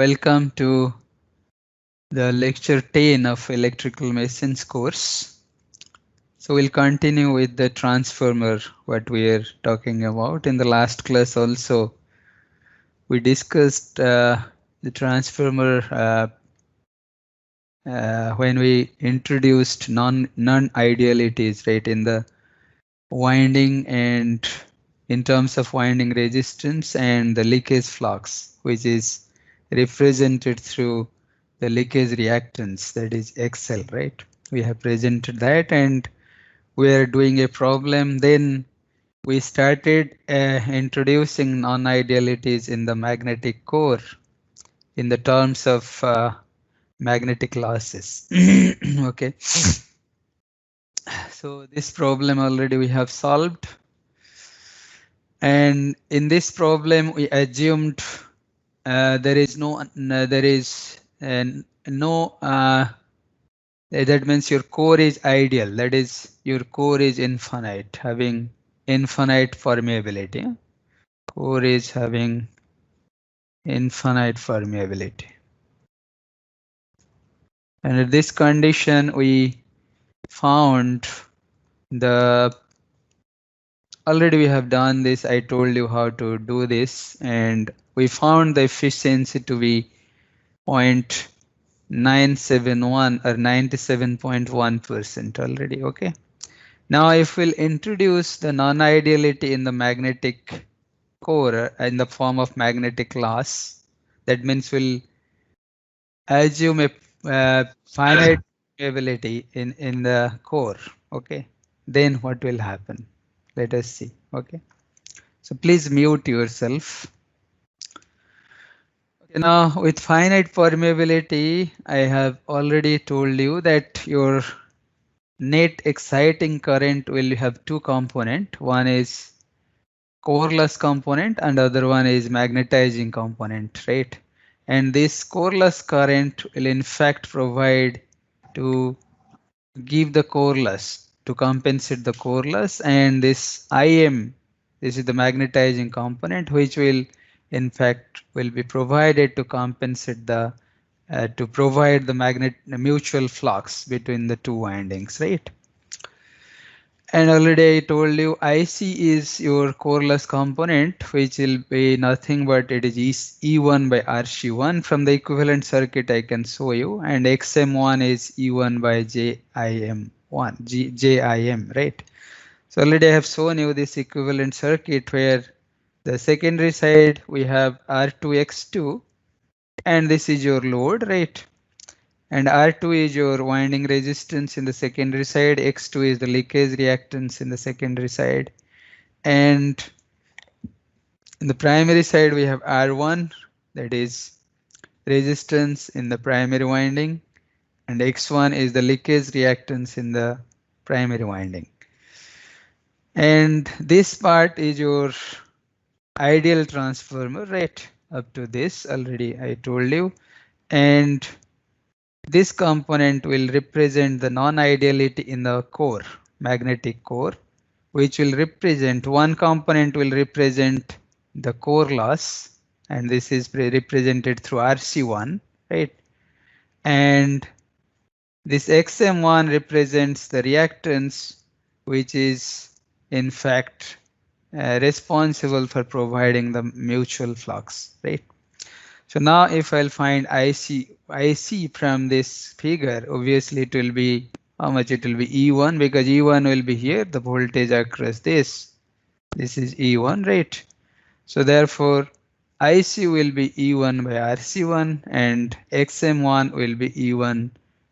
Welcome to the lecture 10 of electrical machines course. So we'll continue with the transformer, what we are talking about. In the last class also, we discussed the transformer when we introduced non-idealities, right, in the winding and in terms of winding resistance and the leakage flux, which is represented through the leakage reactance, that is XL, right? We have presented that and we are doing a problem. Then we started introducing non-idealities in the magnetic core in the terms of magnetic losses. Okay. So this problem already we have solved. And in this problem, we assumed there is no that means your core is ideal. That is, your core is infinite, having infinite permeability. Core is having infinite permeability. And in this condition, we found already we have done this. I told you how to do this, and we found the efficiency to be 0.971 or 97.1% already. Okay. Now, if we'll introduce the non-ideality in the magnetic core in the form of magnetic loss, that means we'll assume a finite permeability in the core. Okay. Then what will happen? Let us see. Okay. So please mute yourself. Okay, now with finite permeability, I have already told you that your net exciting current will have two components. One is coreless component and other one is magnetizing component, right? And this coreless current will in fact provide to give the coreless, to compensate the coreless, and this IM, this is the magnetizing component, which will in fact will be provided to compensate the to provide the mutual flux between the two windings, right? And already I told you IC is your coreless component, which will be nothing but it is E1 by RC1. From the equivalent circuit I can show you, and XM1 is E1 by JIM1, JIM, right? So already I have shown you this equivalent circuit where the secondary side we have R2X2 and this is your load, right? And R2 is your winding resistance in the secondary side, X2 is the leakage reactance in the secondary side, and in the primary side we have R1, that is resistance in the primary winding, and X1 is the leakage reactance in the primary winding. And this part is your ideal transformer, right? Up to this already I told you. And this component will represent the non-ideality in the core, magnetic core, which will represent, one component will represent the core loss, and this is represented through RC1, right? And this XM1 represents the reactance, which is in fact responsible for providing the mutual flux, right? So now if I'll find IC from this figure, obviously it will be how much? It will be E1, because E1 will be here, the voltage across this. This is E1, right? So therefore IC will be E1 by RC1 and XM1 will be E1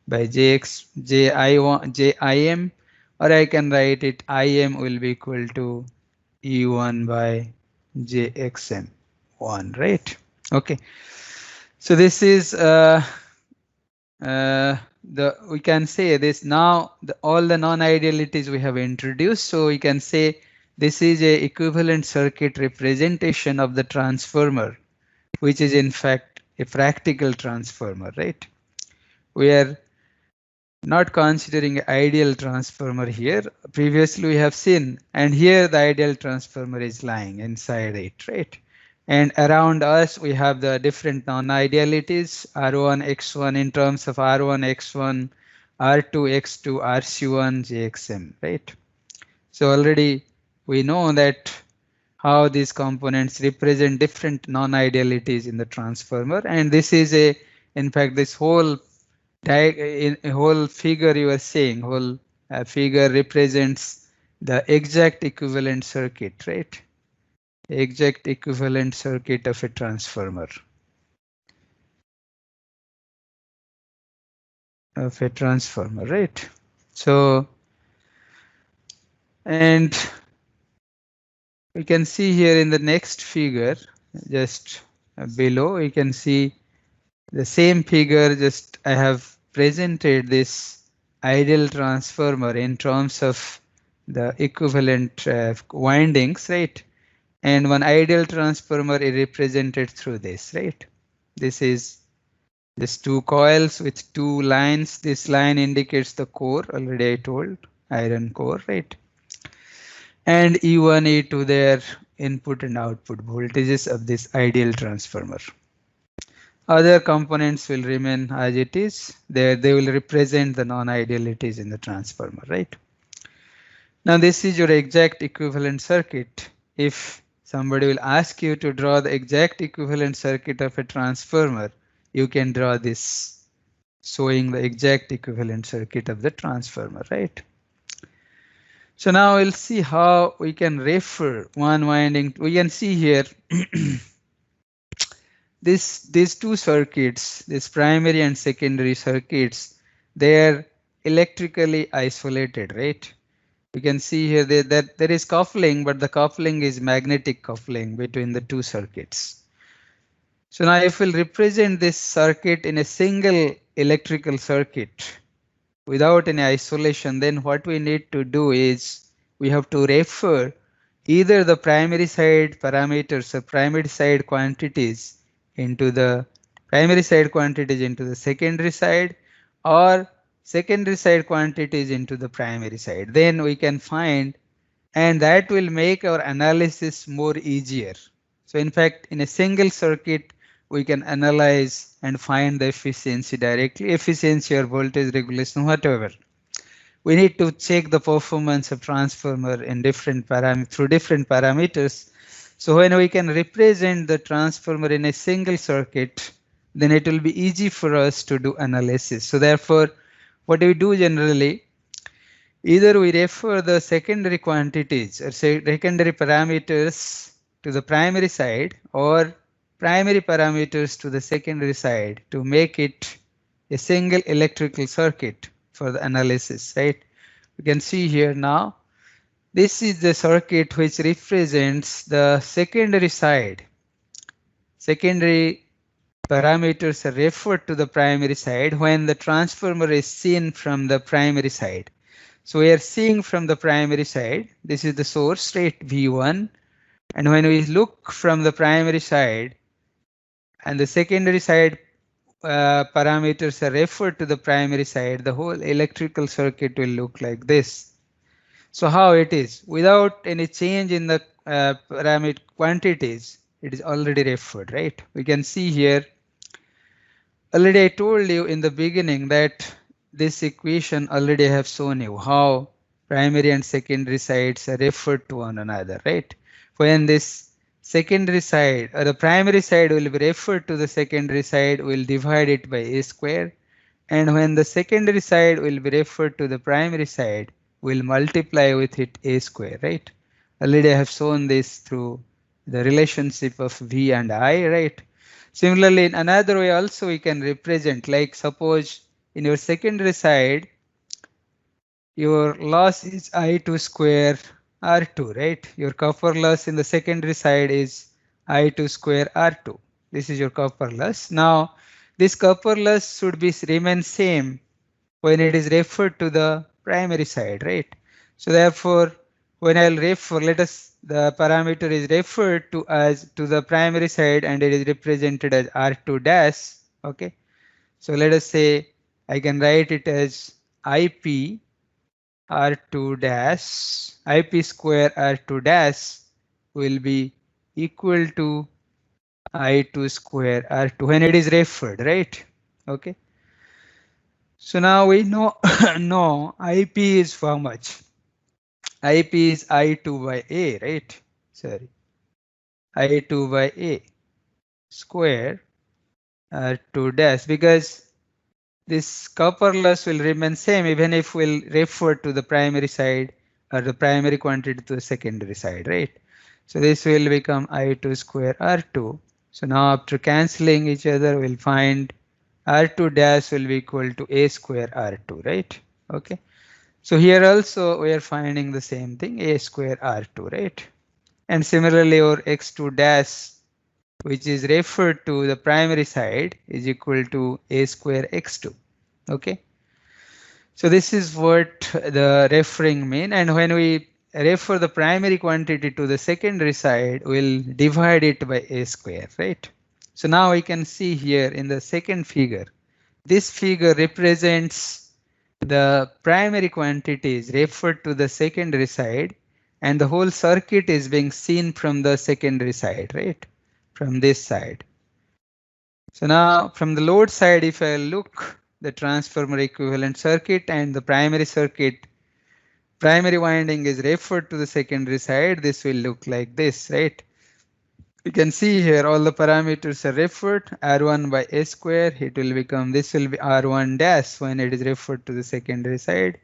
by JIM, or I can write it IM will be equal to E1 by JXM1, right? Okay. So this is we can say this now all the non-idealities we have introduced. So we can say this is a equivalent circuit representation of the transformer, which is in fact a practical transformer, right? We are not considering ideal transformer here. Previously we have seen, and here the ideal transformer is lying inside it, right? And around us, we have the different non-idealities, R1, X1 in terms of R1, X1, R2, X2, RC1, JXM, right? So already we know that how these components represent different non-idealities in the transformer. And this is in fact, this whole whole figure you are seeing, whole figure represents the exact equivalent circuit, right? Exact equivalent circuit of a transformer. Right? So, and we can see here in the next figure, just below, you can see the same figure, just I have presented this ideal transformer in terms of the equivalent windings, right? And one ideal transformer is represented through this, right? This is this two coils with two lines. This line indicates the core, already I told, iron core, right? And E1, E2, their input and output voltages of this ideal transformer. Other components will remain as it is. They will represent the non-idealities in the transformer, right? Now this is your exact equivalent circuit. If somebody will ask you to draw the exact equivalent circuit of a transformer, you can draw this showing the exact equivalent circuit of the transformer, right? So now we'll see how we can refer one winding. We can see here these two circuits, this primary and secondary circuits, they're electrically isolated, right? You can see here that there is coupling, but the coupling is magnetic coupling between the two circuits. So now if we'll represent this circuit in a single electrical circuit without any isolation, then what we need to do is we have to refer either the primary side parameters or primary side quantities into the secondary side, or secondary side quantities into the primary side. Then we can find, and that will make our analysis more easier. So in fact, in a single circuit, we can analyze and find the efficiency directly, efficiency or voltage regulation, whatever. We need to check the performance of transformer in through different parameters. So when we can represent the transformer in a single circuit, then it will be easy for us to do analysis. So therefore, what we do generally, either we refer the secondary quantities or secondary parameters to the primary side, or primary parameters to the secondary side, to make it a single electrical circuit for the analysis, right? You can see here now, this is the circuit which represents the secondary side. Secondary parameters are referred to the primary side when the transformer is seen from the primary side. So we are seeing from the primary side, this is the source, right, V1. And when we look from the primary side and the secondary side parameters are referred to the primary side, the whole electrical circuit will look like this. So how it is? Without any change in the parameter quantities, it is already referred, right? We can see here, already I told you in the beginning that this equation already I have shown you how primary and secondary sides are referred to one another, right? When this secondary side or the primary side will be referred to the secondary side, we'll divide it by a square. And when the secondary side will be referred to the primary side, we'll multiply with it a square, right? Already I have shown this through the relationship of V and I, right? Similarly, in another way also we can represent, like suppose in your secondary side, your loss is I2 square R2, right? Your copper loss in the secondary side is I2 square R2. This is your copper loss. Now, this copper loss should be remain same when it is referred to the primary side, right? So therefore, when I'll refer, let us, the parameter is referred to as to the primary side and it is represented as R2 dash, okay? So let us say I can write it as IP R2 dash, IP square R2 dash will be equal to I2 square R2 when it is referred, right? Okay. So now we know no IP is how much? IP is I2 by A, right? Sorry. I2 by A square R2 dash, because this copper loss will remain same even if we'll refer to the primary side or the primary quantity to the secondary side, right? So this will become I2 square R2. So now after cancelling each other, we'll find R2 dash will be equal to A square R2, right? Okay. So here also we are finding the same thing, A square R2, right? And similarly, our X2 dash, which is referred to the primary side, is equal to A square X2. Okay. So this is what the referring mean, and when we refer the primary quantity to the secondary side, we'll divide it by A square, right? So now we can see here in the second figure, this figure represents the primary quantities referred to the secondary side, and the whole circuit is being seen from the secondary side, right? From this side. So now from the load side, if I look the transformer equivalent circuit and the primary circuit, primary winding is referred to the secondary side, this will look like this, right? You can see here all the parameters are referred, R1 by A square, it will become, this will be R1 dash when it is referred to the secondary side,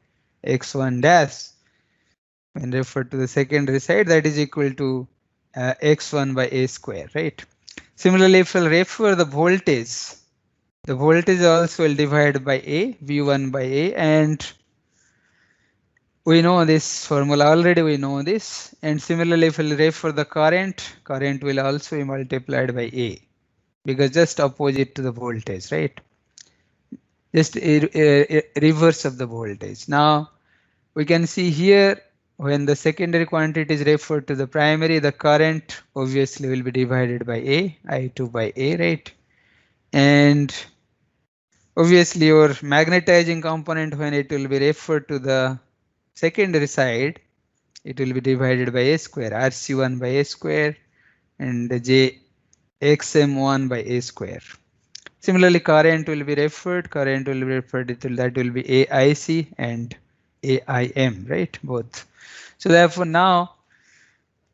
X1 dash when referred to the secondary side, that is equal to X1 by A square, right? Similarly, if we'll refer the voltage also will divide by A, V1 by A, and we know this formula already, we know this. And similarly, if we'll refer the current will also be multiplied by A, because just opposite to the voltage, right? Just a reverse of the voltage. Now we can see here when the secondary quantity is referred to the primary, the current obviously will be divided by A, I2 by A, right? And obviously your magnetizing component, when it will be referred to the secondary side, it will be divided by A square, RC1 by A square, and JXM1 by A square. Similarly, current will be referred, that will be AIC and AIM, right? Both. So therefore now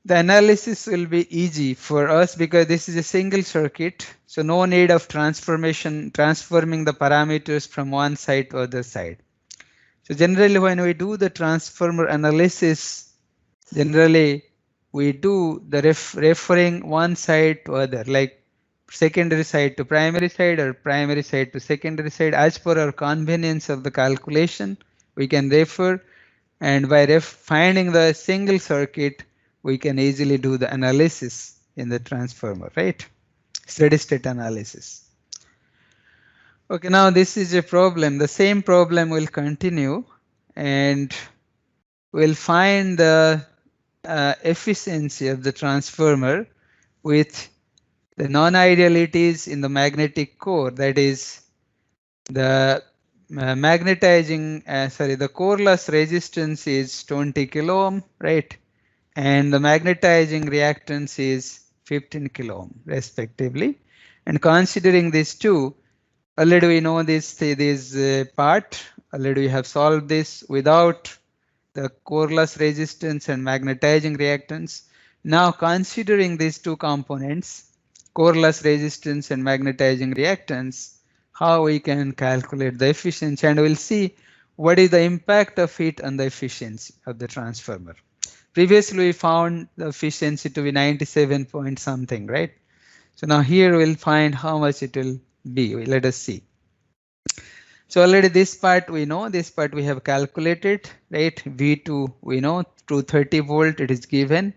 the analysis will be easy for us because this is a single circuit. So no need of transforming the parameters from one side to other side. So generally when we do the transformer analysis, generally we do the referring one side to other, like secondary side to primary side or primary side to secondary side. As per our convenience of the calculation, we can refer, and by finding the single circuit, we can easily do the analysis in the transformer, right? Steady state analysis. Okay, now this is a problem. The same problem will continue, and we'll find the efficiency of the transformer with the non-idealities in the magnetic core, that is the the core loss resistance is 20 kilo ohm, right? And the magnetizing reactance is 15 kilo ohm respectively. And considering these two, already we know this part, already we have solved this without the core loss resistance and magnetizing reactance. Now considering these two components, core loss resistance and magnetizing reactance, how we can calculate the efficiency, and we'll see what is the impact of it on the efficiency of the transformer. Previously we found the efficiency to be 97 point something, right? So now here we'll find how much it will be. Let us see. So already this part we know, this part we have calculated, right? V2 we know 230 volt it is given,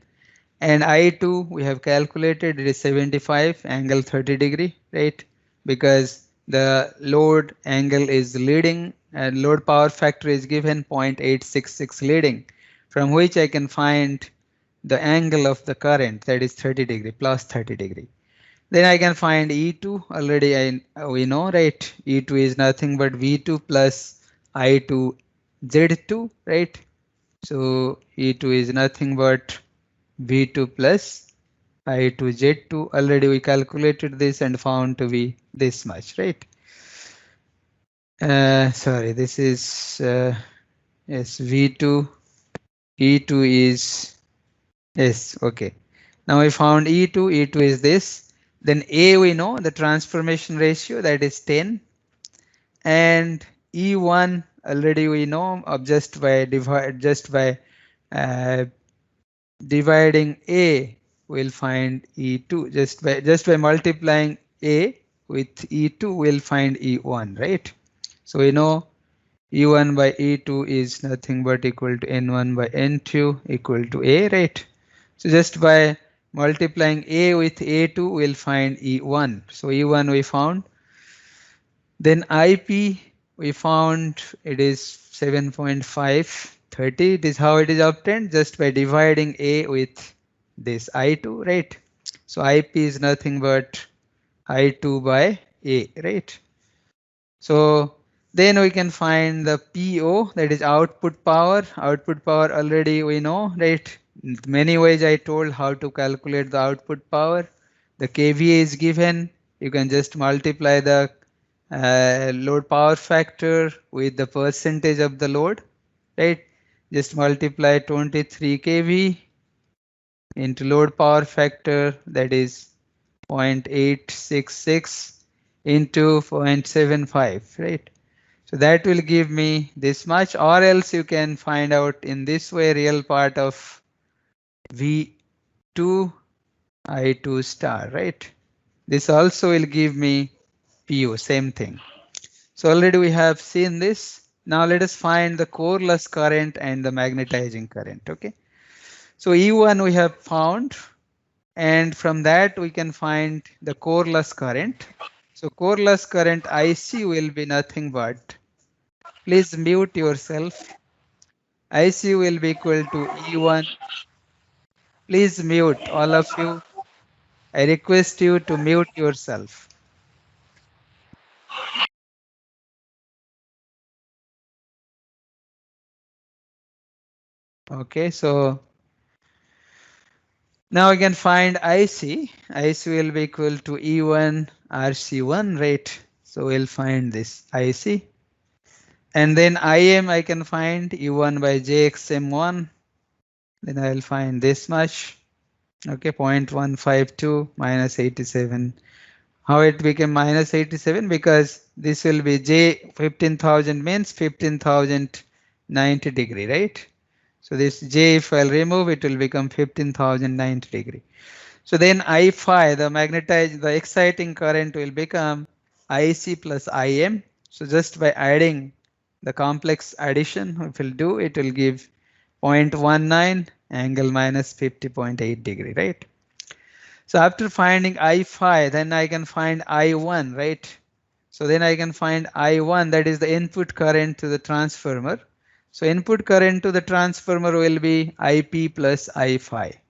and I2 we have calculated, it is 75 angle 30 degree, right? Because the load angle is leading and load power factor is given 0.866 leading, from which I can find the angle of the current, that is 30 degree plus 30 degree. Then I can find E2, already we know, right? E2 is nothing but V2 plus I2 Z2, right? So E2 is nothing but V2 plus I2 Z2. Already we calculated this and found to be this much, right? Sorry, this is yes, V2. E2 is yes, okay. Now we found E2. E2 is this. Then A we know the transformation ratio, that is 10. And E1 already we know of just by uh, dividing A, we'll find E2. Just by multiplying A with E2, we'll find E1, right? So we know E1 by E2 is nothing but equal to N1 by N2 equal to A, right? So just by multiplying A with A2, we'll find E1. So E1 we found. Then IP we found it is 7.530. It is how it is obtained, just by dividing A with this I2, right? So IP is nothing but I2 by A, right? So then we can find the PO, that is output power. Output power already we know, right? Many ways I told how to calculate the output power. The kVA is given. You can just multiply the load power factor with the percentage of the load, right? Just multiply 23 kV into load power factor, that is 0.866 into 0.75, right? So that will give me this much, or else you can find out in this way real part of V2 I2 star, right? This also will give me PU, same thing. So already we have seen this. Now let us find the core loss current and the magnetizing current. Okay. So E1 we have found, and from that we can find the core loss current. So core loss current IC will be nothing but, please mute yourself. IC will be equal to E1. Please mute all of you. I request you to mute yourself. Okay, so now I can find IC. IC will be equal to E1 RC1, right? So we'll find this IC. And then IM I can find E1 by JXM1. Then I'll find this much. Okay, 0.152 minus 87. How it became minus 87? Because this will be J 15,000 means 15,090 degree, right? So this J, if I'll remove, it will become 15,090 degree. So then I phi, the exciting current will become IC plus IM. So just by adding the complex addition, if we'll do, it will give 0.19 angle minus 50.8 degree, right? So after finding I phi, then I can find I1, right? So then I can find I1, that is the input current to the transformer. So input current to the transformer will be IP plus I phi.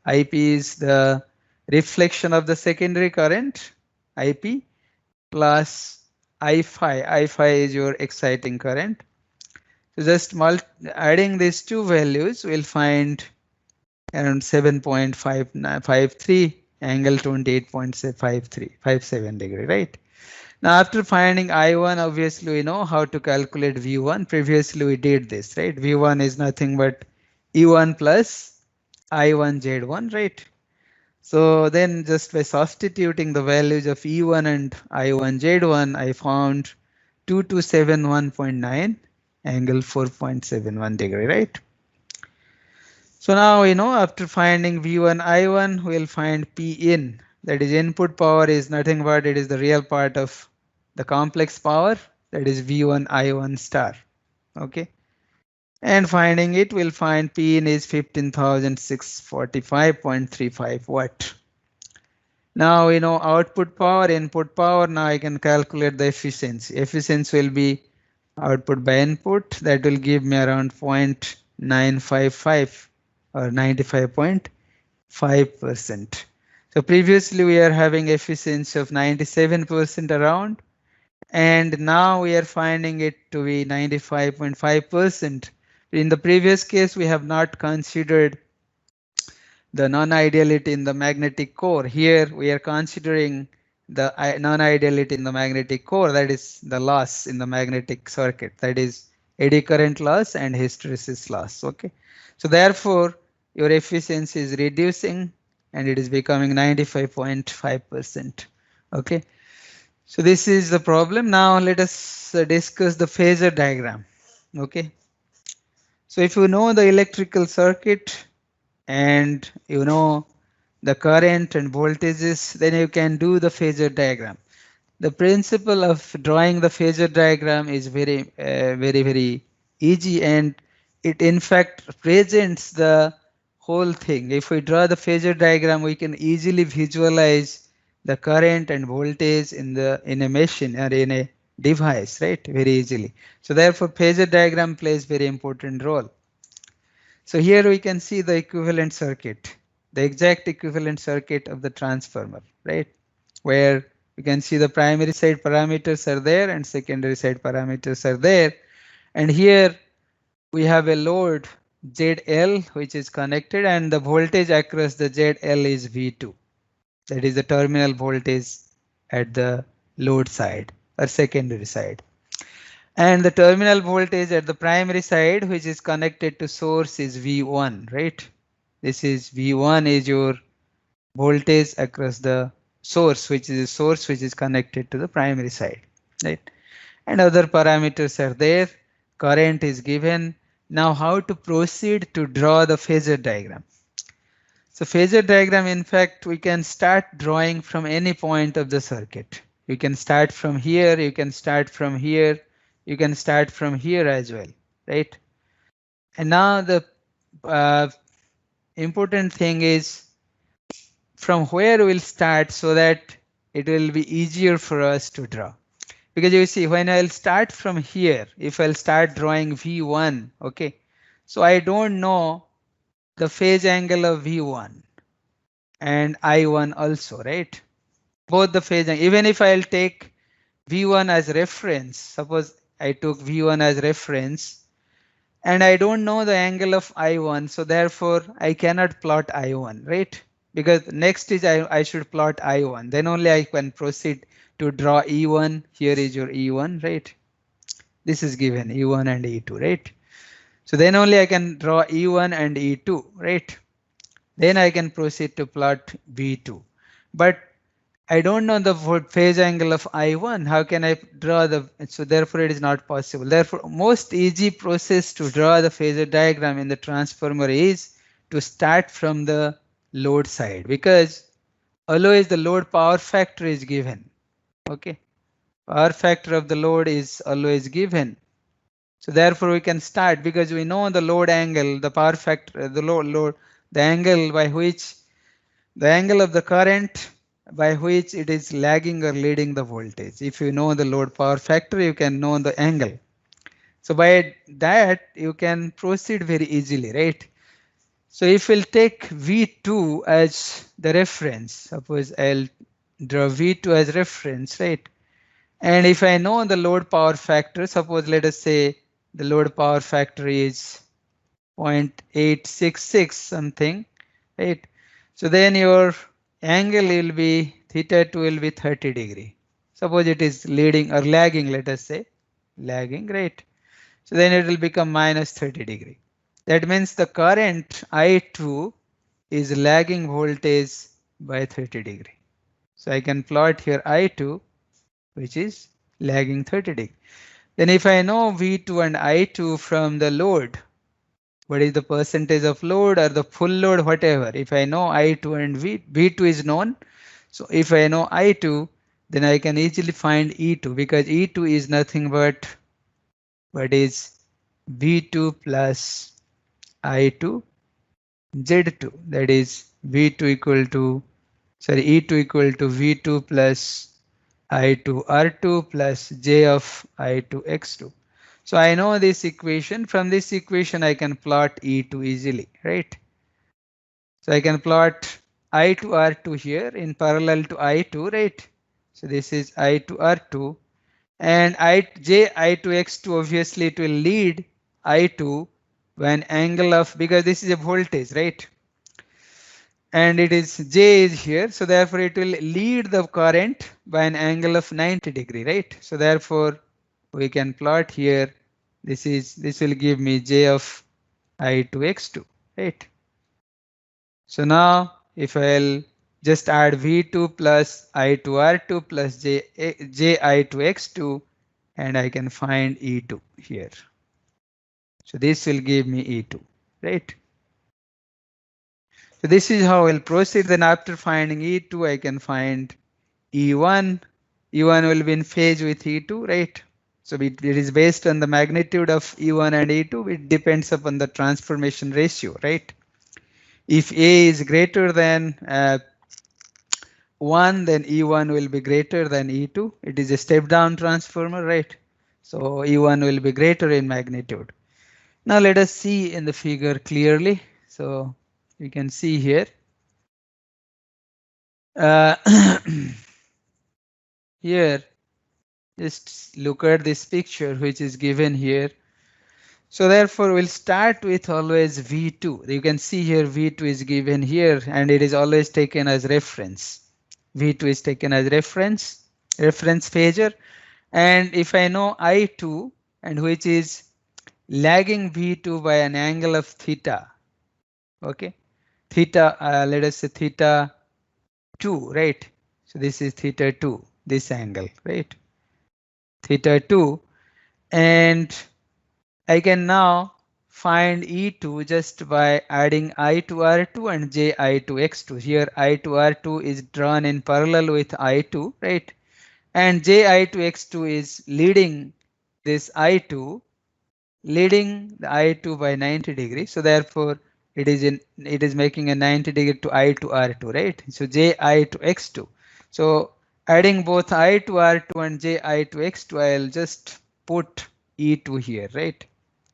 IP is the reflection of the secondary current, IP, plus I phi. I phi is your exciting current. So just adding these two values, we'll find around 7.553 angle 28.57 degree, right? Now after finding I1, obviously we know how to calculate V1. Previously we did this, right? V1 is nothing but E1 plus I1 Z1, right? So then just by substituting the values of E1 and I1 Z1, I found 2271.9 angle 4.71 degree, right? So now we know after finding V1 I1, we'll find P in, that is input power is nothing but it is the real part of the complex power, that is V1 I1 star. Okay. And finding it, we'll find P in is 15,645.35 watt. Now we know output power, input power. Now I can calculate the efficiency. Efficiency will be output by input. That will give me around 0.955 or 95.5%. So previously we are having efficiency of 97% around, and now we are finding it to be 95.5%. In the previous case, we have not considered the non-ideality in the magnetic core. Here we are considering the non-ideality in the magnetic core, that is the loss in the magnetic circuit, that is eddy current loss and hysteresis loss. Okay, so therefore your efficiency is reducing and it is becoming 95.5%. Okay, so this is the problem. Now let us discuss the phasor diagram. Okay, so if you know the electrical circuit and you know the current and voltages, then you can do the phasor diagram. The principle of drawing the phasor diagram is very easy, and it in fact presents the whole thing. If we draw the phasor diagram, we can easily visualize the current and voltage in a machine or in a device, right? Very easily. So therefore phasor diagram plays very important role. So here we can see the equivalent circuit, the exact equivalent circuit of the transformer, right? Where you can see the primary side parameters are there and secondary side parameters are there. And here we have a load ZL which is connected, and the voltage across the ZL is V2. That is the terminal voltage at the load side or secondary side. And the terminal voltage at the primary side which is connected to source is V1, right? This is V1 is your voltage across the source, which is a source which is connected to the primary side, right? And other parameters are there. Current is given. Now how to proceed to draw the phasor diagram? So phasor diagram, in fact, we can start drawing from any point of the circuit. You can start from here, you can start from here, you can start from here as well, right? And now the important thing is from where we'll start so that it will be easier for us to draw. Because you see, when I'll start from here, if I'll start drawing V1, okay, so I don't know the phase angle of V1 and I1 also, right? Both the phase, even if I'll take V1 as reference, suppose I took V1 as reference and I don't know the angle of I1, so therefore I cannot plot I1, right? Because next is I should plot I1, then only I can proceed to draw E1. Here is your E1, right? This is given E1 and E2, right? So then only I can draw E1 and E2, right? Then I can proceed to plot V2. But I don't know the phase angle of I1. How can I draw the, so therefore it is not possible. Therefore, most easy process to draw the phasor diagram in the transformer is to start from the load side, because always the load power factor is given. Okay, power factor of the load is always given. So therefore we can start, because we know the load angle, the power factor, the load, the angle by which, the angle of the current by which it is lagging or leading the voltage. If you know the load power factor, you can know the angle. So by that you can proceed very easily, right? So if we'll take V2 as the reference, suppose I'll draw V2 as reference, right? And if I know the load power factor, suppose let us say the load power factor is 0.866 something, right? So then your angle will be theta 2 will be 30 degree. Suppose it is leading or lagging, let us say lagging, right? So then it will become minus 30 degree. That means the current I2 is lagging voltage by 30 degree. So I can plot here I2 which is lagging 30 degree. Then if I know V2 and I2 from the load, what is the percentage of load or the full load, whatever. If I know I2 and V2 is known. So if I know I2, then I can easily find E2, because E2 is nothing but what is V2 plus I2 Z2. That is V2 equal to, sorry, E2 equal to V2 plus I2 R2 plus J of I2 X2. So I know this equation. From this equation I can plot E2 easily, right? So I can plot I2 R2 here in parallel to I2, right? So this is I2 R2, and J I2 X2, obviously it will lead I2 when angle of, because this is a voltage, right? and it is J is here, so therefore it will lead the current by an angle of 90 degree, right? So therefore we can plot here, this will give me J of I to X2, right? So now if I'll just add V2 plus I to R2 plus Ji to X2, and I can find E2 here. So this will give me E2, right? So this is how I'll proceed. Then after finding E2, I can find E1. E1 will be in phase with E2, right? So it is based on the magnitude of E1 and E2. It depends upon the transformation ratio, right? If A is greater than 1, then E1 will be greater than E2. It is a step down transformer, right? So E1 will be greater in magnitude. Now let us see in the figure clearly. So you can see here. Uh, here, just look at this picture which is given here. So therefore we'll start with always V2. You can see here V2 is given here and it is always taken as reference. V2 is taken as reference phasor. And if I know I2 and which is lagging V2 by an angle of theta, okay, theta, let us say theta 2, right? So this is theta 2, this angle, right? Theta 2, and I can now find E2 just by adding I to R2 and Ji to X2. Here I to R2 is drawn in parallel with I2, right? And Ji to X2 is leading this I2, leading the I2 by 90 degrees. So therefore it is making a 90 degree to I to R2, right? So Ji to X2. So adding both I to R2 and Ji to X2, I'll just put E2 here, right?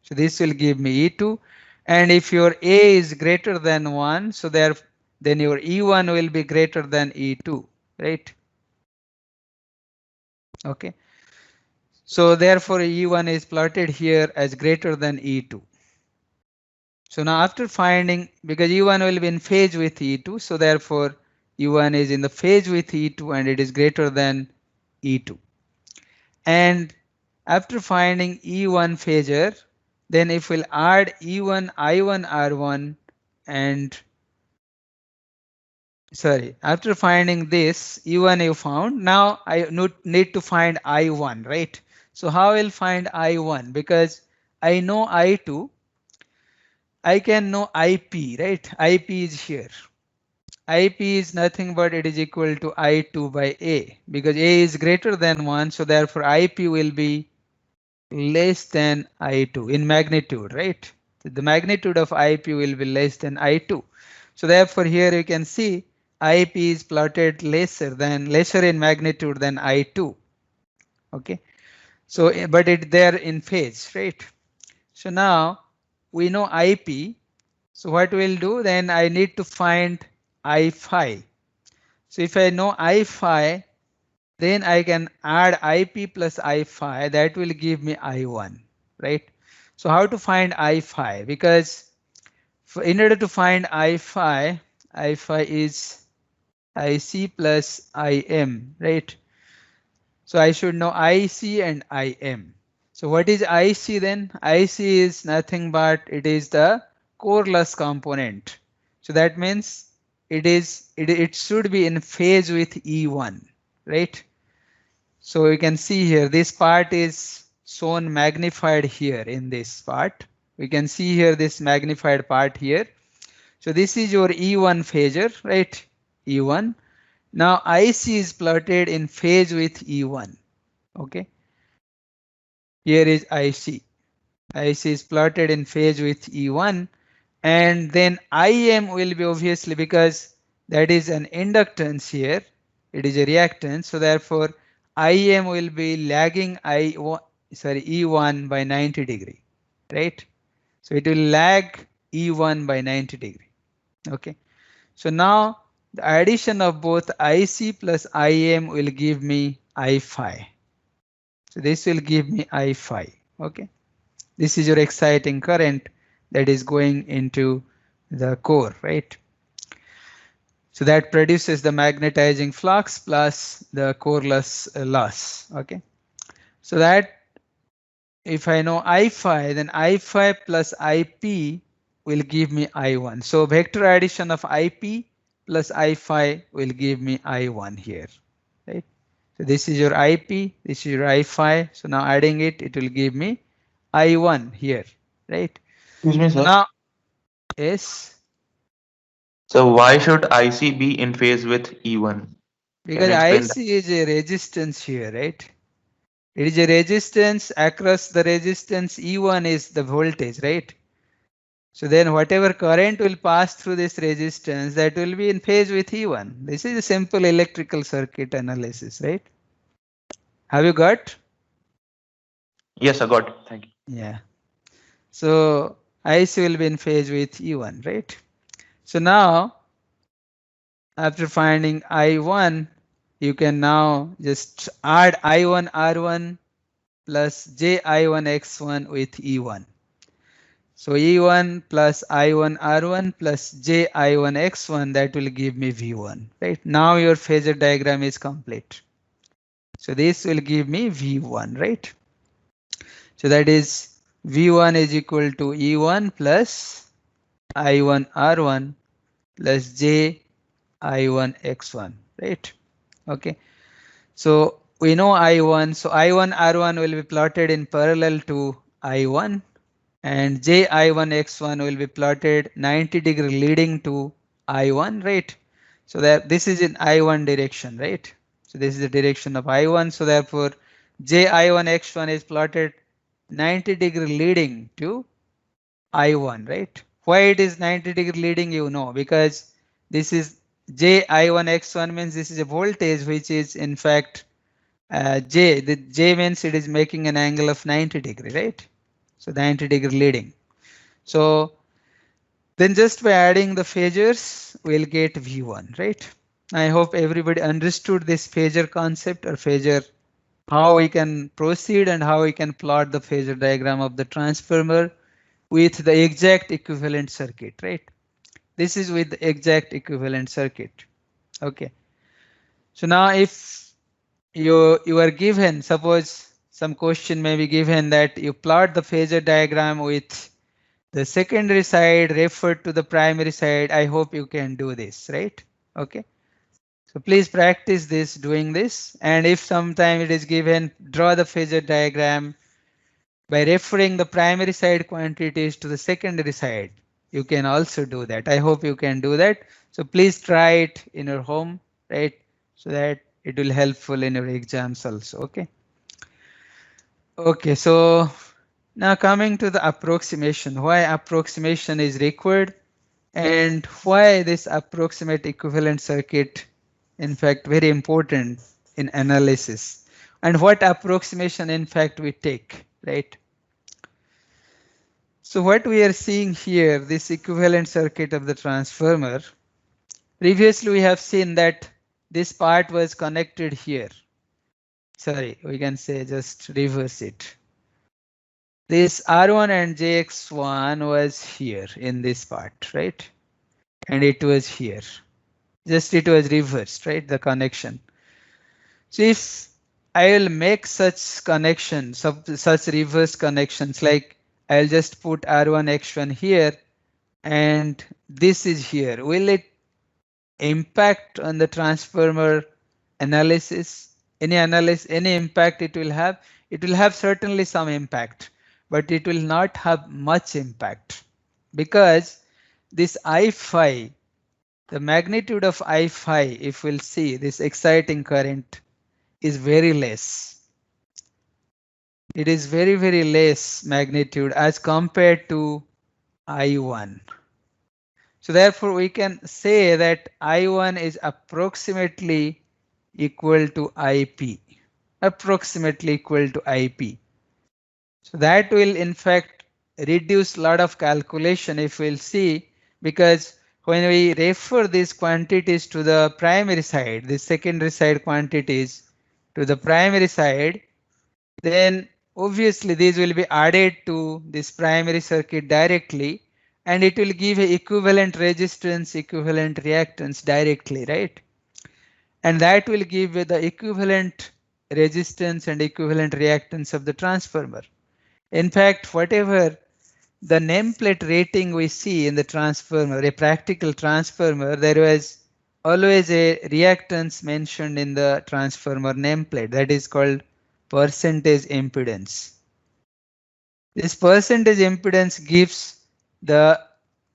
So this will give me E2. And if your A is greater than 1, so then your E1 will be greater than E2, right? Okay. So therefore E1 is plotted here as greater than E2. So now after finding, because E1 will be in phase with E2, so therefore E1 is in the phase with E2 and it is greater than E2. And after finding E1 phasor, then if we'll add E1 I1 R1 and after finding this E1 you found, now I need to find I1, right? So how I'll find I1? Because I know I2, I can know IP, right? IP is here. IP is nothing but it is equal to I2 by A, because A is greater than 1, so therefore IP will be less than I2 in magnitude, right? The magnitude of IP will be less than I2. So therefore here you can see IP is plotted lesser in magnitude than I2. Okay. So but it there in phase, right? So now we know IP. So what we'll do then, I need to find I phi. So if I know I phi, then I can add IP plus I phi, that will give me I1, right? So how to find I phi? Because in order to find I phi is IC plus IM, right? So I should know IC and IM. So what is IC then? IC is nothing but it is the core loss component. So that means it should be in phase with E1, right? So you can see here this part is shown magnified here in this part. We can see here this magnified part here. So this is your E1 phasor, right? E1. Now IC is plotted in phase with E1. Okay. Here is IC. IC is plotted in phase with E1, and then IM will be obviously, because that is an inductance here, it is a reactance, so therefore IM will be lagging E1 by 90 degree, right? So it will lag E1 by 90 degree. Okay. So now the addition of both IC plus IM will give me I phi. So this will give me I phi. Okay. This is your exciting current that is going into the core, right? So that produces the magnetizing flux plus the coreless loss. Okay. So that if I know I phi, then I phi plus IP will give me I1. So vector addition of IP plus I phi will give me I1 here, right? So this is your IP, this is your I phi. So now adding it, it will give me I1 here, right? Excuse me, So sir. now, yes, So why should IC be in phase with E1? Can because you explain that? IC is a resistance here, right? It is a resistance across the resistance E1 is the voltage, right? So then whatever current will pass through this resistance, that will be in phase with E1. This is a simple electrical circuit analysis, right? Have you got? Yes, I got it. Thank you. Yeah. So IC will be in phase with E1, right? So now after finding I1, you can now just add I1 R1 plus J I1 X1 with E1. So E1 plus I1 R1 plus J I1 X1, that will give me V1, right? Now your phasor diagram is complete. So this will give me V1, right? So that is V1 is equal to E1 plus I1 R1 plus J I1 X1, right? Okay. So we know I1. So I1 R1 will be plotted in parallel to I1, and Ji1 X1 will be plotted 90-degree leading to I1, right? So that this is in I1 direction, right? So this is the direction of I1. So therefore Ji1 X1 is plotted 90-degree leading to I1, right? Why it is 90-degree leading, you know, because this is Ji1 X1 means this is a voltage which is in fact J. The J means it is making an angle of 90-degree, right? So 90-degree leading. So then just by adding the phasors, we'll get V1, right? I hope everybody understood this phasor concept or phasor, how we can proceed and how we can plot the phasor diagram of the transformer with the exact equivalent circuit, right? This is with the exact equivalent circuit. Okay. So now if you are given, suppose some question may be given that you plot the phasor diagram with the secondary side referred to the primary side. I hope you can do this, right? Okay. So please practice this, doing this. And if sometime it is given, draw the phasor diagram by referring the primary side quantities to the secondary side. You can also do that. I hope you can do that. So please try it in your home, right? So that it will helpful in your exams also. Okay. Okay. So now coming to the approximation, why approximation is required and why this approximate equivalent circuit in fact very important in analysis, and what approximation in fact we take, right? So what we are seeing here, this equivalent circuit of the transformer, previously we have seen that this part was connected here. Sorry, we can say just reverse it. This R1 and JX1 was here in this part, right? And it was here. Just it was reversed, right? The connection. So if I will make such connections, such reverse connections, like I'll just put R1 X1 here and this is here, will it impact on the transformer analysis? Any impact it will have? It will have certainly some impact, but it will not have much impact because this I phi, the magnitude of I phi, if we'll see this exciting current is very less. It is very, very less magnitude as compared to I1. So therefore we can say that I1 is approximately equal to IP. Approximately equal to IP. So that will in fact reduce a lot of calculation if we'll see, because when we refer these quantities to the primary side, the secondary side quantities to the primary side, then obviously these will be added to this primary circuit directly, and it will give a equivalent resistance, equivalent reactance directly, right? And that will give you the equivalent resistance and equivalent reactance of the transformer. In fact, whatever the nameplate rating we see in the transformer, a practical transformer, there was always a reactance mentioned in the transformer nameplate that is called percentage impedance. This percentage impedance gives the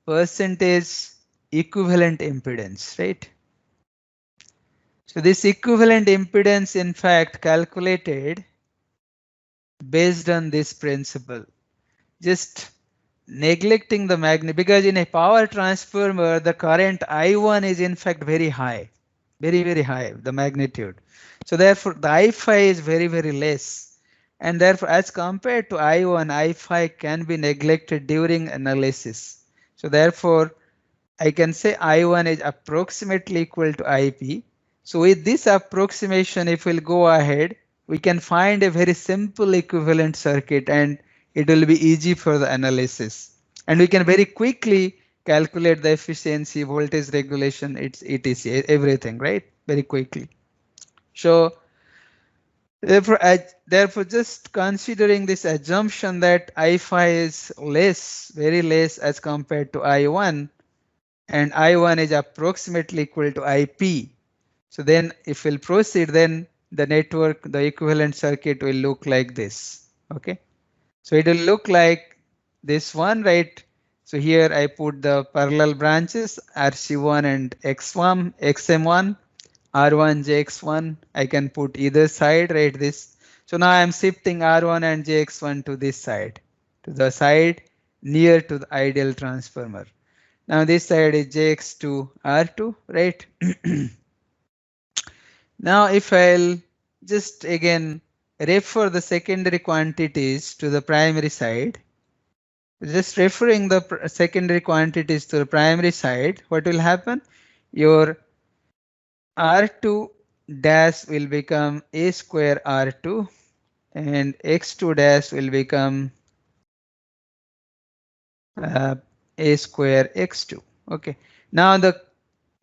percentage equivalent impedance, right? So this equivalent impedance in fact calculated based on this principle. Just neglecting the magnet, because in a power transformer the current I1 is in fact very high, very high, the magnitude. So therefore the I5 is very less, and therefore as compared to I1, I5 can be neglected during analysis. So therefore I can say I1 is approximately equal to IP. So with this approximation, if we'll go ahead, we can find a very simple equivalent circuit and it will be easy for the analysis. And we can very quickly calculate the efficiency, voltage regulation, it's etc, everything, right? Very quickly. So therefore just considering this assumption that I5 is less, very less as compared to I1, and I1 is approximately equal to IP. So then if we'll proceed, then the network, the equivalent circuit will look like this. Okay. So it will look like this one, right? So here I put the parallel branches RC1 and X1, XM1, R1, JX1. I can put either side, right? This. So now I'm shifting R1 and JX1 to this side, to the side near to the ideal transformer. Now this side is JX2 R2, right? Now if I'll just again refer the secondary quantities to the primary side, just referring the secondary quantities to the primary side, what will happen? Your R2 dash will become A square R2 and X2 dash will become A square X2. Okay. Now the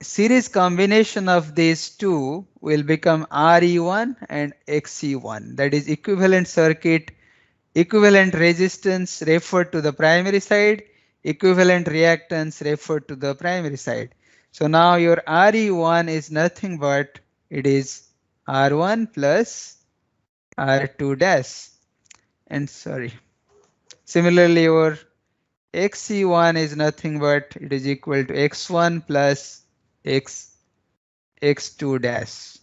series combination of these two will become RE1 and XE1, that is equivalent circuit, equivalent resistance referred to the primary side, equivalent reactance referred to the primary side. So now your RE1 is nothing but it is R1 plus R2 dash, and sorry, similarly your XE1 is nothing but it is equal to X1 plus X2 dash.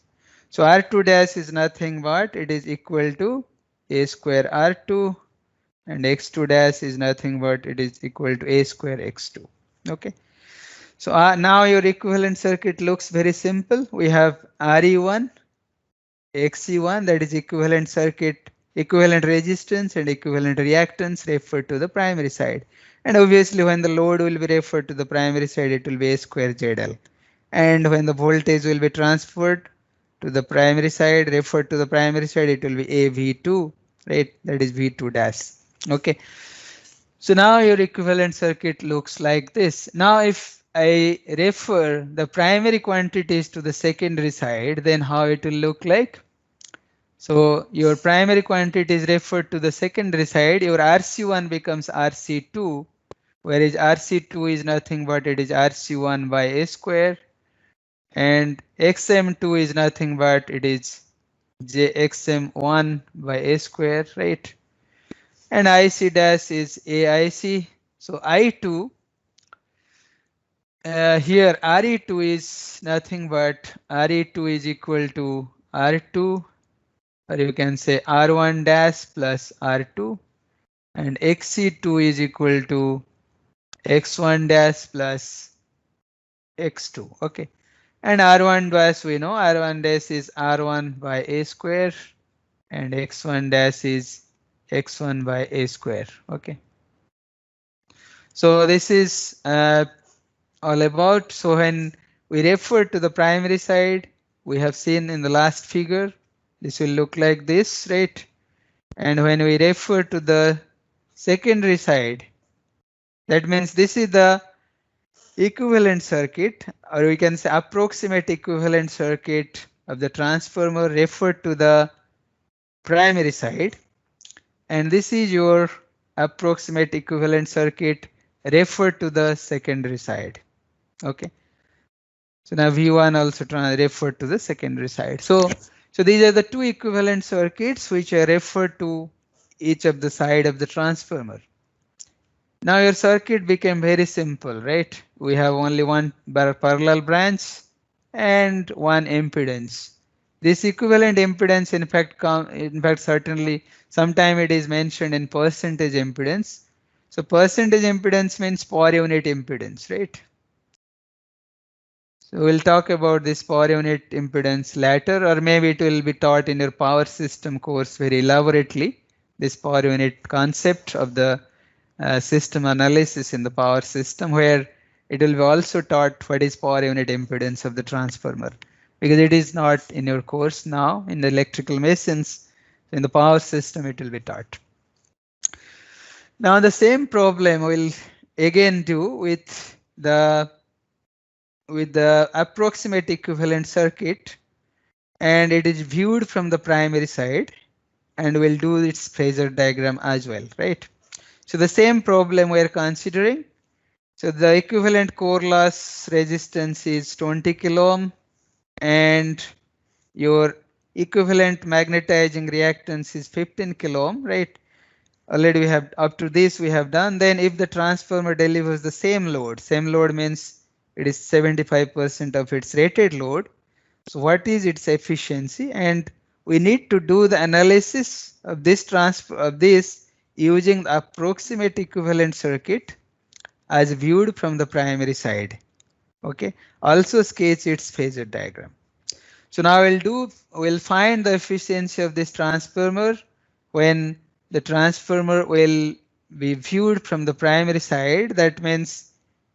So R2 dash is nothing but it is equal to A square R2, and X2 dash is nothing but it is equal to A square X2. Okay. So now your equivalent circuit looks very simple. We have RE1, XE1, that is equivalent circuit, equivalent resistance and equivalent reactance referred to the primary side. And obviously when the load will be referred to the primary side, it will be A square ZL. And when the voltage will be transferred to the primary side, referred to the primary side, it will be AV2, right? That is V2 dash. Okay. So now your equivalent circuit looks like this. Now if I refer the primary quantities to the secondary side, then how it will look like? So your primary quantity is referred to the secondary side, your RC1 becomes RC2, whereas RC2 is nothing but it is RC1 by A square, and XM2 is nothing but it is JXM1 by A square, right? And IC dash is AIC. So I2, here RE2 is nothing but RE2 is equal to R2, or you can say R1 dash plus R2, and XC2 is equal to X1 dash plus X2. Okay. And R1 dash, we know R1 dash is R1 by A square, and X1 dash is X1 by A square. Okay. So this is all about. So when we refer to the primary side, we have seen in the last figure, this will look like this, right? And when we refer to the secondary side, That means this is the equivalent circuit, or we can say approximate equivalent circuit of the transformer referred to the primary side, and this is your approximate equivalent circuit referred to the secondary side. Okay, so now V1 also referred to the secondary side. So these are the two equivalent circuits which are referred to each of the side of the transformer. Now your circuit became very simple, right? We have only one parallel branch and one impedance. This equivalent impedance, in fact, certainly sometime it is mentioned in percentage impedance. So percentage impedance means per unit impedance, right? So we'll talk about this per unit impedance later, or maybe it will be taught in your power system course very elaborately. This per unit concept of the system analysis in the power system, where it will be also taught what is per unit impedance of the transformer, because it is not in your course now in the electrical machines. In the power system it will be taught. Now the same problem we'll again do with the approximate equivalent circuit, and it is viewed from the primary side, and we'll do its phasor diagram as well, right? So the same problem we're considering. So the equivalent core loss resistance is 20 kilo ohm, and your equivalent magnetizing reactance is 15 kilo ohm, right? Already we have, up to this we have done. Then if the transformer delivers the same load means it is 75% of its rated load. So what is its efficiency? And we need to do the analysis of this using the approximate equivalent circuit as viewed from the primary side. Okay. Also sketch its phasor diagram. So now we'll find the efficiency of this transformer when the transformer will be viewed from the primary side. That means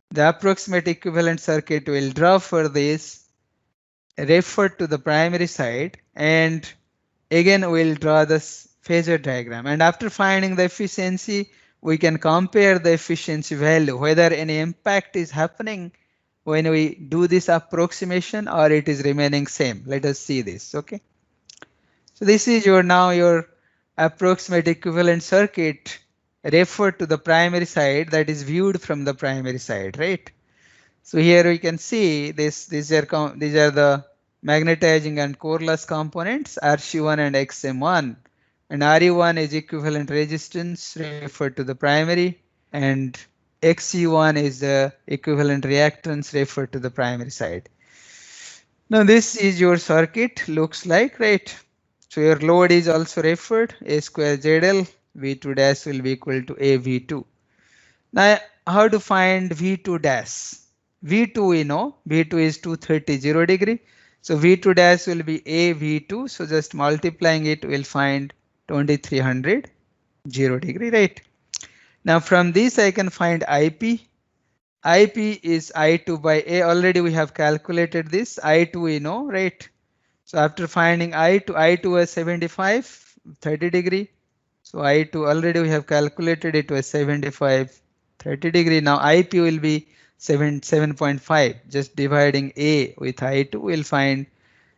the approximate equivalent circuit will draw for this referred to the primary side, and again we'll draw this phasor diagram, and after finding the efficiency we can compare the efficiency value whether any impact is happening when we do this approximation or it is remaining same. Let us see this. Okay, so this is your approximate equivalent circuit referred to the primary side, that is viewed from the primary side, right? So here we can see these are the magnetizing and core loss components, RC1 and XM1, and RE1 is equivalent resistance referred to the primary, and XC1 is the equivalent reactance referred to the primary side. Now this is your circuit looks like, right? So your load is also referred A square ZL, V2 dash will be equal to A V2. Now how to find V2 dash? V2 we know, V2 is 230 degree. So V2 dash will be A V2. So just multiplying it will find 2300 degree, right? Now from this I can find IP. IP is I2 by A. Already we have calculated this. I2 we know, right? So after finding I2 was 75, 30 degree. So I2 already we have calculated it was 75, 30 degree. Now IP will be 7.5. Just dividing A with I2 will find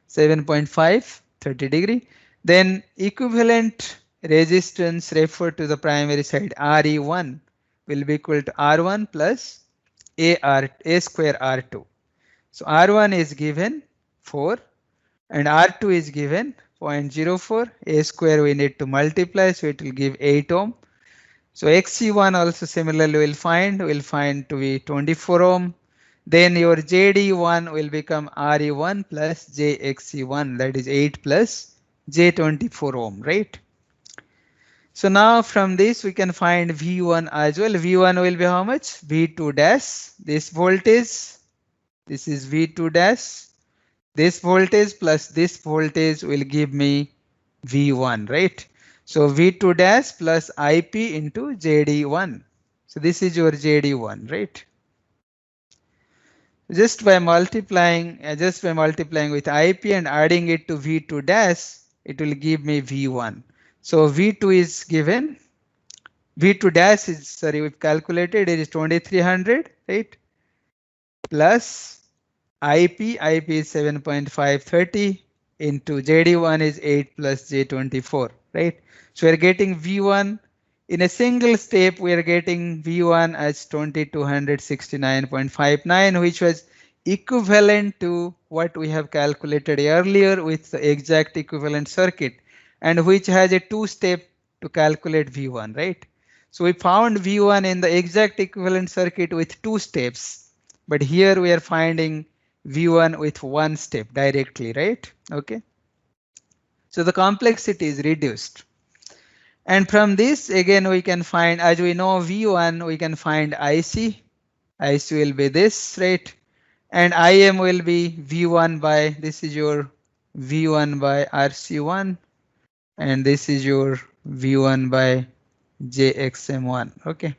7.5, 30 degree. Then equivalent resistance referred to the primary side RE1 will be equal to R1 plus A square R2. So R1 is given 4 and R2 is given 0.04. A square we need to multiply, so it will give 8 ohm. So XC1 also similarly we'll find to be 24 ohm. Then your JD1 will become RE1 plus JXC1, that is 8 plus J24 ohm, right? So now from this we can find V1 as well. V1 will be how much? V2 dash. This voltage, this is V2 dash. This voltage plus this voltage will give me V1, right? So V2 dash plus IP into JD1. So this is your JD1, right? Just by multiplying with IP and adding it to V2 dash, it will give me V1. So V2 is given V2 dash is, sorry, we've calculated it is 2300, right? Plus IP is 7.530 into JD1 is 8 plus J24, right? So we're getting V1 in a single step, we are getting V1 as 2269.59, which was equivalent to what we have calculated earlier with the exact equivalent circuit, and which has a two-step to calculate V1, right? So we found V1 in the exact equivalent circuit with two steps, but here we are finding V1 with one step directly, right? Okay. So the complexity is reduced. And from this, again, we can find, as we know V1, we can find IC. IC will be this, right? And IM will be V1 by, this is your V1 by RC1, and this is your V1 by JXM1, okay?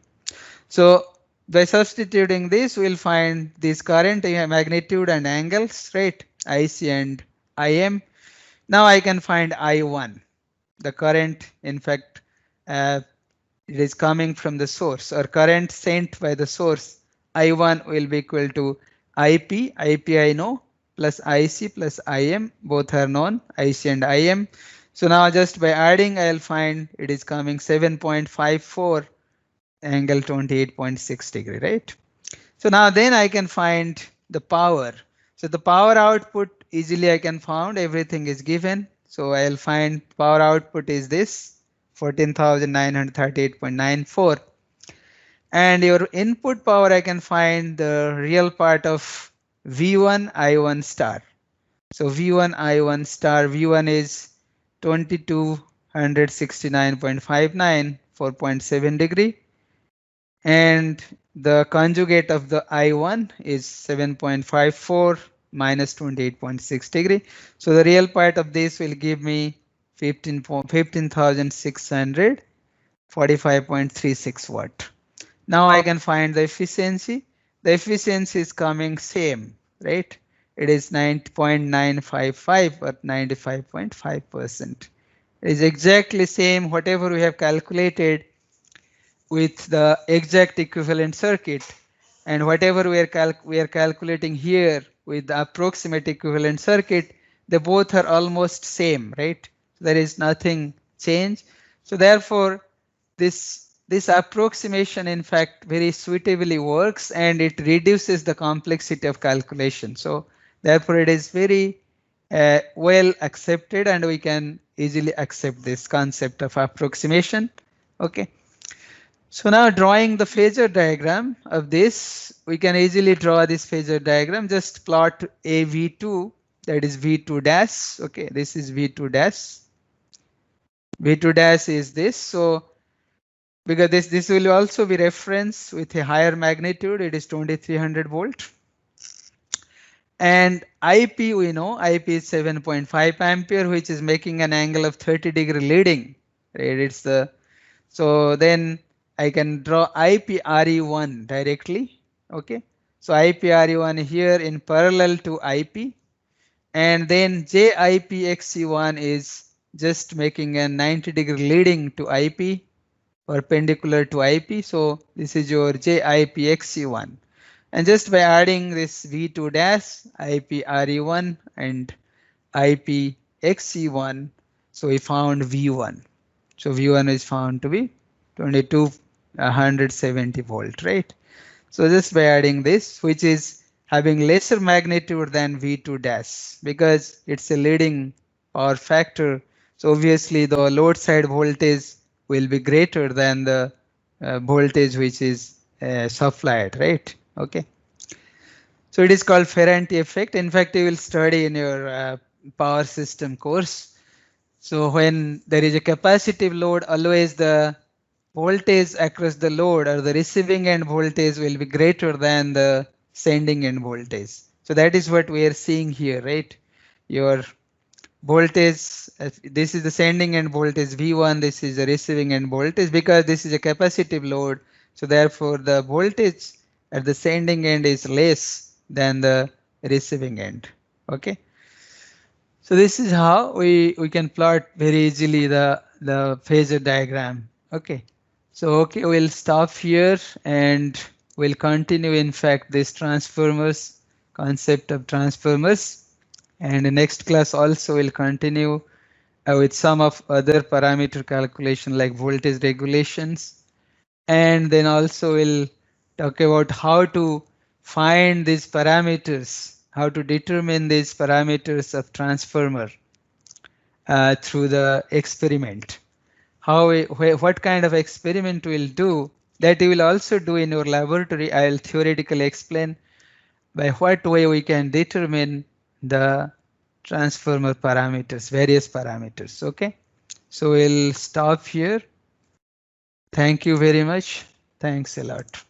So by substituting this, we'll find this current magnitude and angles, right? IC and IM. Now I can find I1. The current, in fact, uh, it is coming from the source, or current sent by the source. I1 will be equal to IP I know, plus IC plus IM, both are known, IC and IM. So now just by adding, I'll find it is coming 7.54 angle 28.6 degree, right? So now then I can find the power. So the power output easily I can find, everything is given. So I'll find power output is this 14,938.94, and your input power I can find the real part of V1 I1 star. So V1 I1 star, V1 is 2269.59, 4.7 degree, and the conjugate of the I1 is 7.54 minus 28.6 degree. So the real part of this will give me 15,645.36 watt. Now I can find the efficiency. The efficiency is coming same, right? It is 9.955 or 95.5%. It is exactly same whatever we have calculated with the exact equivalent circuit, and whatever we are calculating here with the approximate equivalent circuit, they both are almost same, right? There is nothing change. So therefore this approximation in fact very suitably works, and it reduces the complexity of calculation. So therefore it is very well accepted, and we can easily accept this concept of approximation. Okay. So now drawing the phasor diagram of this, we can easily draw this phasor diagram. Just plot a V2, that is V2 dash. Okay, this is V2 dash. V2 dash is this. So because this will also be reference with a higher magnitude, it is 2300 volt. And IP, we know IP is 7.5 ampere, which is making an angle of 30-degree leading. Right? It's the, so then I can draw IPRE1 directly. Okay. So IPRE1 here in parallel to IP, and then JIPXC1 is just making a 90-degree leading to IP, perpendicular to IP. So this is your JIPXC1. And just by adding this V2 dash, IPRE1 and IPXC1, so we found V1. So V1 is found to be 2270 volt, right? So just by adding this, which is having lesser magnitude than V2 dash, because it's a leading power factor. So obviously the load side voltage will be greater than the voltage which is supplied, right? Okay. So it is called Ferranti effect. In fact, you will study in your power system course. So when there is a capacitive load, always the voltage across the load or the receiving end voltage will be greater than the sending end voltage. So that is what we are seeing here, right? Your voltage, this is the sending end voltage V1, this is the receiving end voltage, because this is a capacitive load. So therefore the voltage at the sending end is less than the receiving end. Okay. So this is how we can plot very easily the phasor diagram. Okay. So okay, we'll stop here and we'll continue in fact this transformers concept of transformers, and the next class also will continue with some of other parameter calculation like voltage regulations, and then also we'll talk about how to find these parameters, how to determine these parameters of transformer through the experiment. What kind of experiment we'll do, that you will also do in your laboratory. I'll theoretically explain by what way we can determine the transformer parameters, various parameters. Okay, so we'll stop here. Thank you very much. Thanks a lot.